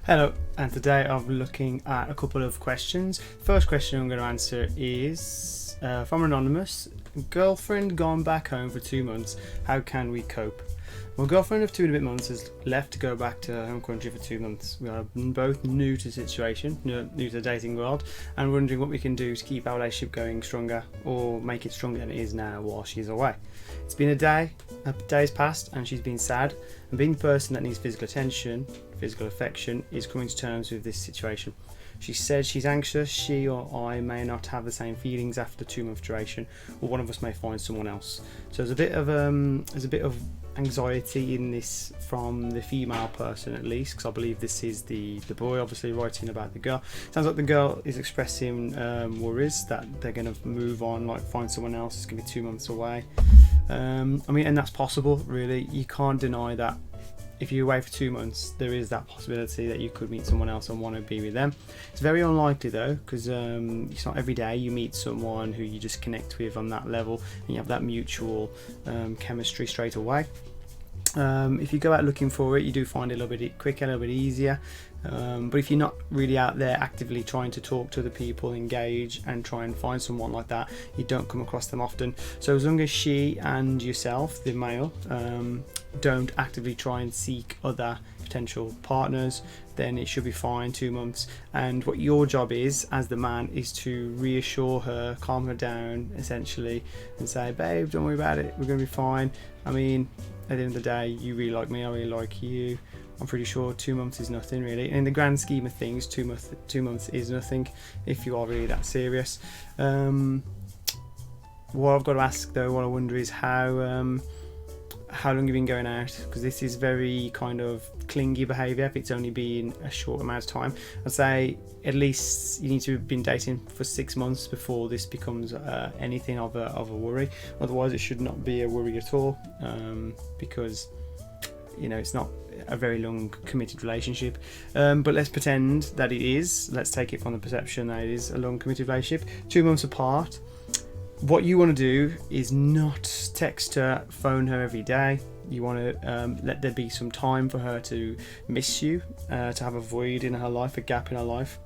Hello, and today I'm looking at a couple of questions. First question I'm going to answer is from Anonymous. Girlfriend gone back home for 2 months. How can we cope? My girlfriend of 2 and a bit months has left to go back to her home country for 2 months. We are both new to the situation, new to the dating world, and wondering what we can do to keep our relationship going stronger or make it stronger than it is now while she's away. It's been a day's passed, and she's been sad, and being the person that needs physical attention, physical affection, is coming to terms with this situation. She said she's anxious she or I may not have the same feelings after 2 month duration, or one of us may find someone else. So there's a bit of anxiety in this from the female person, at least, because I believe this is the boy obviously writing about the girl. Sounds like the girl is expressing worries that they're going to move on, like find someone else. It's going to be 2 months away. And that's possible, really. You can't deny that. If you're away for 2 months, there is that possibility that you could meet someone else and want to be with them. It's very unlikely though, because it's not every day you meet someone who you just connect with on that level and you have that mutual chemistry straight away. If you go out looking for it, you do find it a little bit quicker, a little bit easier. But if you're not really out there actively trying to talk to other people, engage and try and find someone like that, you don't come across them often. So as long as she and yourself, the male, don't actively try and seek other potential partners, then it should be fine. 2 months. And what your job is as the man is to reassure her, calm her down essentially, and say, babe, don't worry about it, we're going to be fine. I mean, at the end of the day, you really like me, I really like you. I'm pretty sure 2 months is nothing really. In the grand scheme of things, 2 months is nothing if you are really that serious. What I've got to ask though, what I wonder is how long you've been going out, because this is very kind of clingy behaviour if it's only been a short amount of time. I'd say at least you need to have been dating for 6 months before this becomes anything of a worry. Otherwise it should not be a worry at all, because it's not a very long committed relationship. But let's pretend that it is. Let's take it from the perception that it is a long committed relationship. 2 months apart. What you want to do is not text her, phone her every day. You want to let there be some time for her to miss you, to have a void in her life, a gap in her life.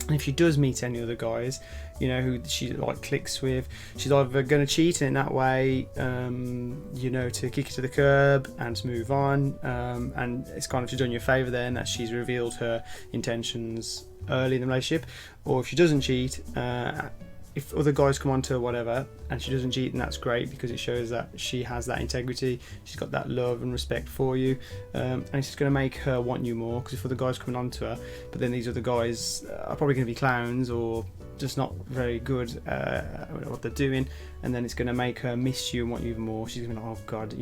And if she does meet any other guys, who she clicks with, she's either going to cheat, and in that way, to kick it to the curb and to move on. And it's kind of she's done you a favour then that she's revealed her intentions early in the relationship. Or if she doesn't cheat, if other guys come on to her, whatever, and she doesn't cheat, then that's great, because it shows that she has that integrity, she's got that love and respect for you, and it's just going to make her want you more, because if other guys coming on to her, but then these other guys are probably going to be clowns or just not very good at what they're doing, and then it's going to make her miss you and want you even more. She's going to be like, oh god,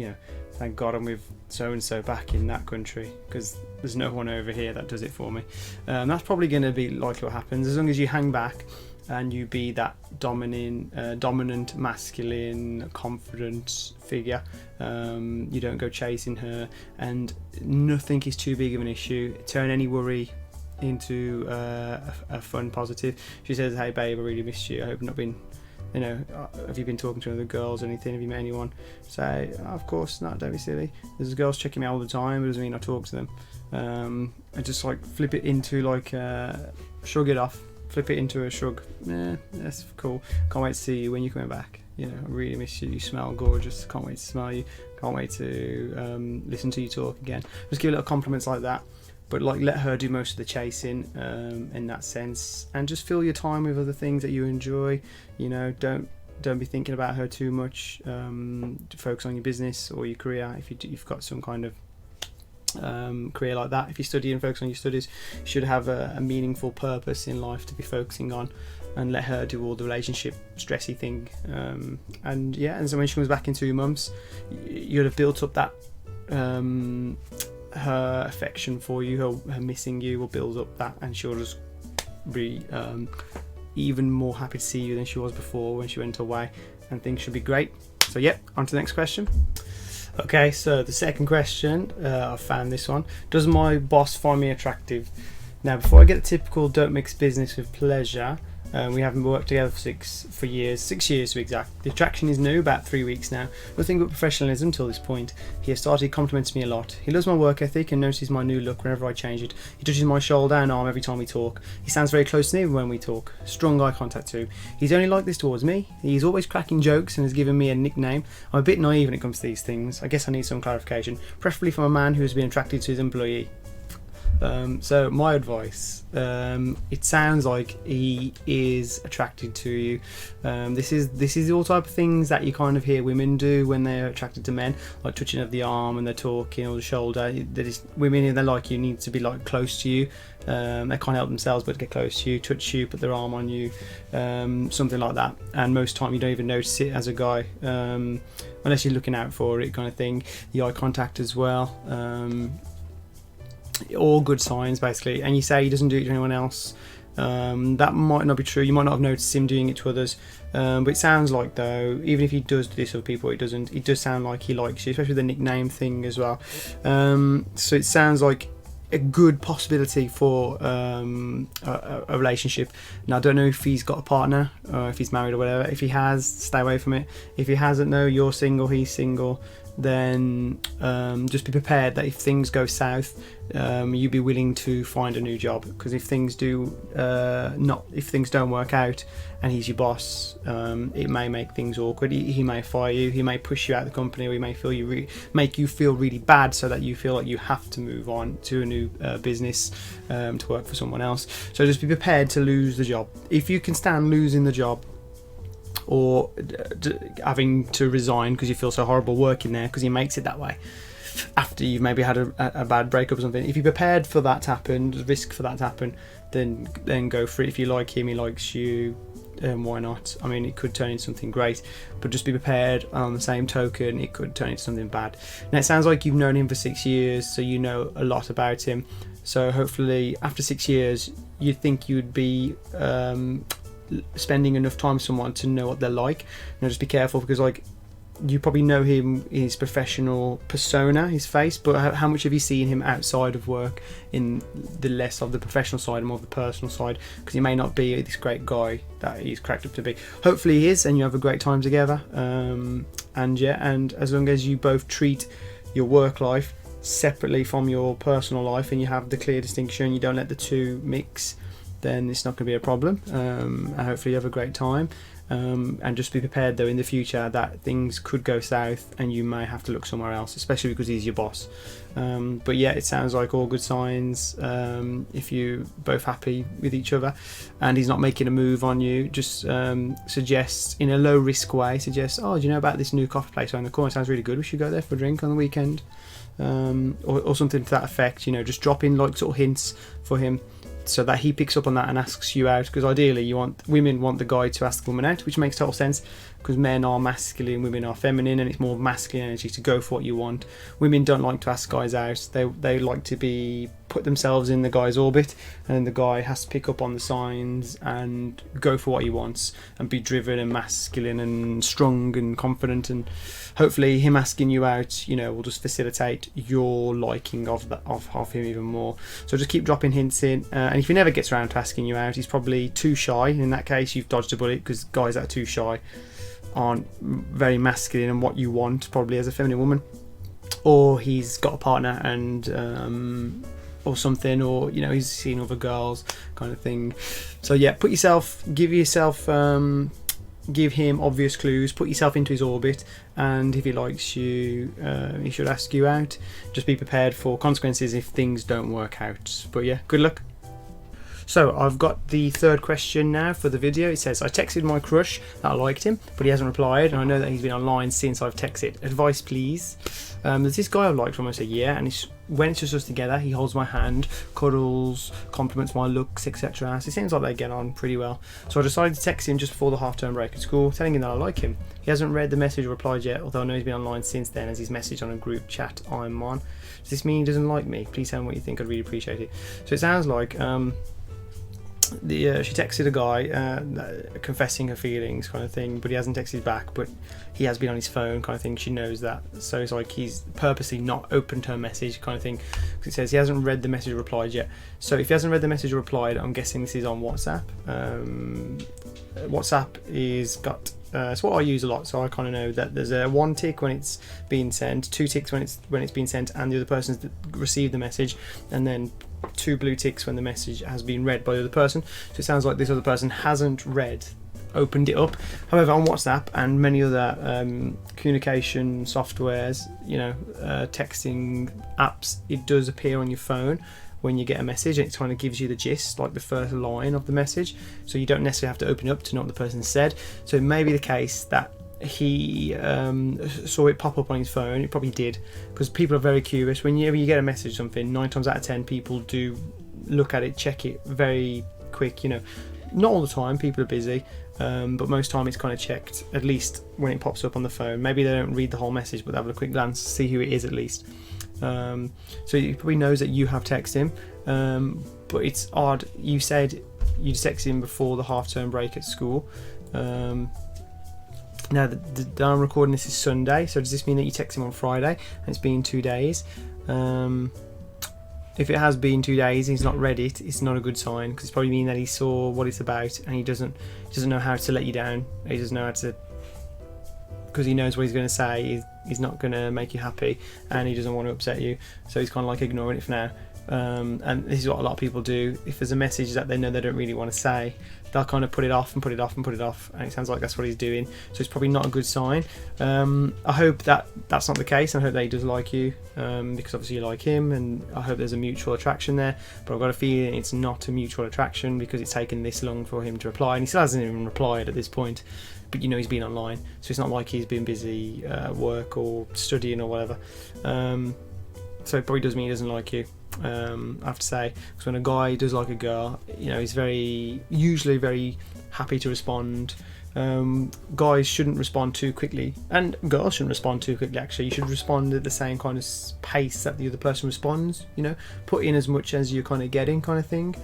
thank god I'm with so and so back in that country, because there's no one over here that does it for me. That's probably going to be likely what happens, as long as you hang back and you be that dominant, masculine, confident figure. You don't go chasing her, and nothing is too big of an issue. Turn any worry into a fun positive. She says, hey babe, I really missed you. I hope you've not been, have you been talking to other girls or anything? Have you met anyone? Say, oh, of course not, don't be silly. There's girls checking me out all the time, but it doesn't mean I talk to them. And just flip it into shrug it off. Flip it into a shrug. Yeah, that's cool. Can't wait to see you when you're coming back. I really miss you. You smell gorgeous. Can't wait to smell you. Can't wait to listen to you talk again. Just give little compliments like that, but let her do most of the chasing in that sense, and just fill your time with other things that you enjoy. Don't be thinking about her too much. Focus on your business or your career if you've got some kind of career like that. If you study and focus on your studies, you should have a meaningful purpose in life to be focusing on, and let her do all the relationship stressy thing. And so when she comes back in 2 months, you'd have built up that her affection for you, her missing you will build up that, and she'll just be even more happy to see you than she was before when she went away, and things should be great. So on to the next question. Okay, so the second question, I found this one. Does my boss find me attractive? Now, before I get the typical don't mix business with pleasure, We haven't worked together for 6 years to be exact. The attraction is new, about 3 weeks now. Nothing but professionalism till this point. He has started complimenting me a lot. He loves my work ethic and notices my new look whenever I change it. He touches my shoulder and arm every time we talk. He stands very close to me when we talk. Strong eye contact too. He's only like this towards me. He's always cracking jokes and has given me a nickname. I'm a bit naive when it comes to these things. I guess I need some clarification, preferably from a man who has been attracted to his employee. So my advice, it sounds like he is attracted to you. This is all type of things that you kind of hear women do when they're attracted to men, like touching of the arm and they're talking, or the shoulder. Women, if they like you, need to be like close to you. They can't help themselves but get close to you, touch you, put their arm on you, something like that. And most time you don't even notice it as a guy, unless you're looking out for it, kind of thing. The eye contact as well. All good signs basically. And you say he doesn't do it to anyone else, that might not be true. You might not have noticed him doing it to others, but it sounds like, though, even if he does do this to other people, it does sound like he likes you, especially the nickname thing as well. So it sounds like a good possibility for a relationship. Now, I don't know if he's got a partner or if he's married or whatever. If he has, stay away from it. If he hasn't, though, you're single, he's single, then just be prepared that if things go south, you'd be willing to find a new job. Because if things don't work out and he's your boss, it may make things awkward. He may fire you, he may push you out of the company, or he may make you feel really bad, so that you feel like you have to move on to a new business to work for someone else. So just be prepared to lose the job. If you can stand losing the job, or having to resign because you feel so horrible working there, because he makes it that way after you've maybe had a bad breakup or something. If you're prepared for that to happen, the risk for that to happen, then go for it. If you like him, he likes you, why not? I mean, it could turn into something great, but just be prepared. On the same token, it could turn into something bad. Now, it sounds like you've known him for 6 years, so you know a lot about him. So hopefully after 6 years, you think you'd be spending enough time with someone to know what they're like. Now, just be careful, because like, you probably know him, his professional persona, his face, but how much have you seen him outside of work, in the less of the professional side and more of the personal side? Because he may not be this great guy that he's cracked up to be. Hopefully he is, and you have a great time together. And as long as you both treat your work life separately from your personal life, and you have the clear distinction, you don't let the two mix, then it's not going to be a problem. And hopefully you have a great time. And just be prepared, though, in the future that things could go south and you may have to look somewhere else, especially because he's your boss. But yeah, it sounds like all good signs. If you're both happy with each other and he's not making a move on you, just suggest, in a low risk way, oh, do you know about this new coffee place around the corner? It sounds really good, we should go there for a drink on the weekend, or something to that effect. Just drop in like sort of hints for him, so that he picks up on that and asks you out. Because ideally women want the guy to ask the woman out, which makes total sense, because men are masculine, women are feminine, and it's more masculine energy to go for what you want. Women don't like to ask guys out. They like to put themselves in the guy's orbit, and then the guy has to pick up on the signs and go for what he wants and be driven and masculine and strong and confident. And hopefully him asking you out, will just facilitate your liking of him even more. So just keep dropping hints in, and if he never gets around to asking you out, he's probably too shy. In that case, you've dodged a bullet, because guys that are too shy aren't very masculine and what you want probably as a feminine woman, or he's got a partner and or something, or he's seen other girls, kind of thing. So yeah, give him obvious clues, put yourself into his orbit, and if he likes you, he should ask you out. Just be prepared for consequences if things don't work out. But yeah, good luck. So I've got the third question now for the video. It says, I texted my crush that I liked him, but he hasn't replied, and I know that he's been online since I've texted. Advice, please. There's this guy I've liked for almost a year, and when it's just us together, he holds my hand, cuddles, compliments my looks, etc. So it seems like they get on pretty well. So I decided to text him just before the half-term break at school, telling him that I like him. He hasn't read the message or replied yet, although I know he's been online since then, as he's messaged on a group chat I'm on. Does this mean he doesn't like me? Please tell me what you think, I'd really appreciate it. So it sounds like she texted a guy confessing her feelings kind of thing, but he hasn't texted back, but he has been on his phone kind of thing. She knows that, so it's like he's purposely not opened her message kind of thing, because it says he hasn't read the message or replied yet. So if he hasn't read the message or replied, I'm guessing this is on WhatsApp. WhatsApp is got it's what I use a lot, so I kind of know that there's a 1 tick when it's being sent, 2 ticks when it's being sent and the other person's received the message, and then 2 blue ticks when the message has been read by the other person. So it sounds like this other person hasn't opened it up. However, on WhatsApp and many other communication softwares, texting apps, it does appear on your phone when you get a message, and it kind of gives you the gist, like the first line of the message, so you don't necessarily have to open up to know what the person said. So it may be the case that he saw it pop up on his phone. It probably did, because people are very curious. Whenever you get a message or something, 9 times out of 10 people do look at it, check it very quick. Not all the time, people are busy, but most time it's kind of checked, at least when it pops up on the phone. Maybe they don't read the whole message, but they have a quick glance to see who it is at least. So he probably knows that you have texted him, but it's odd. You said you texted him before the half-term break at school. Now that I'm recording this is Sunday, so does this mean that you texted him on Friday and it's been 2 days? If it has been 2 days, he's not read it, it's not a good sign, because it's probably mean that he saw what it's about and he doesn't know how to let you down. He doesn't know how to, because he knows what he's going to say. He's not going to make you happy, and he doesn't want to upset you, so he's kind of like ignoring it for now. And this is what a lot of people do. If there's a message that they know they don't really want to say, they'll kind of put it off and put it off and put it off, and it sounds like that's what he's doing. So it's probably not a good sign. I hope that that's not the case. I hope that he does like you, because obviously you like him, and I hope there's a mutual attraction there. But I've got a feeling it's not a mutual attraction, because it's taken this long for him to reply, and he still hasn't even replied at this point. But he's been online, so it's not like he's been busy at work or studying or whatever. So it probably does mean he doesn't like you. I have to say, because when a guy does like a girl, he's usually very happy to respond. Guys shouldn't respond too quickly, and girls shouldn't respond too quickly. Actually, you should respond at the same kind of pace that the other person responds. Put in as much as you're kind of getting, kind of thing.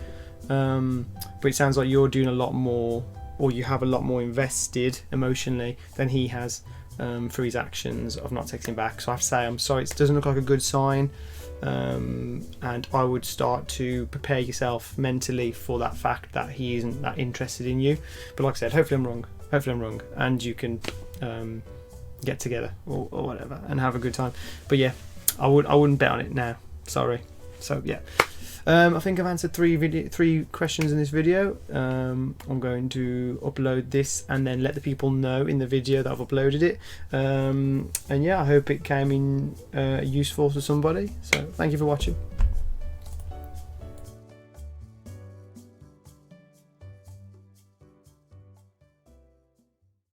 But it sounds like you're doing a lot more, or you have a lot more invested emotionally than he has, for his actions of not texting back. So I have to say, I'm sorry, it doesn't look like a good sign. And I would start to prepare yourself mentally for that fact that he isn't that interested in you. But like I said, hopefully I'm wrong, and you can get together or whatever and have a good time. But yeah, I wouldn't bet on it now. Sorry. So yeah, I think I've answered 3 questions in this video. I'm going to upload this and then let the people know in the video that I've uploaded it. And yeah, I hope it came in useful to somebody. So thank you for watching.